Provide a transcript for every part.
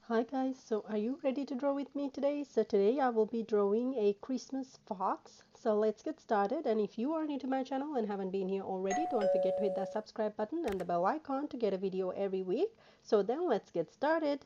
Hi guys, so are you ready to draw with me today? So today I will be drawing a Christmas fox. So let's get started, and if you are new to my channel and haven't been here already, don't forget to hit that subscribe button and the bell icon to get a video every week. So then let's get started.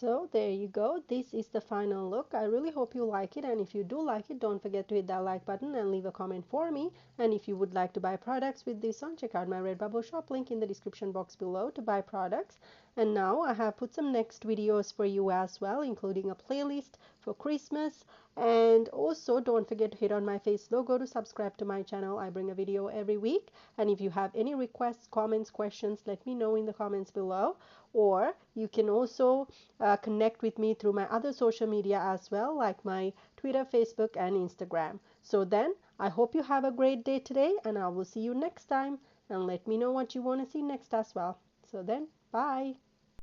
So there you go. This is the final look. I really hope you like it, and if you do like it, don't forget to hit that like button and leave a comment for me. And if you would like to buy products with this on, check out my Redbubble shop link in the description box below to buy products. And now I have put some next videos for you as well, including a playlist for Christmas. And also don't forget to hit on my face logo to subscribe to my channel. I bring a video every week. And if you have any requests, comments, questions, let me know in the comments below. Or you can also connect with me through my other social media as well, like my Twitter, Facebook, and Instagram. So then, I hope you have a great day today, and I will see you next time. And let me know what you want to see next as well. So then, bye.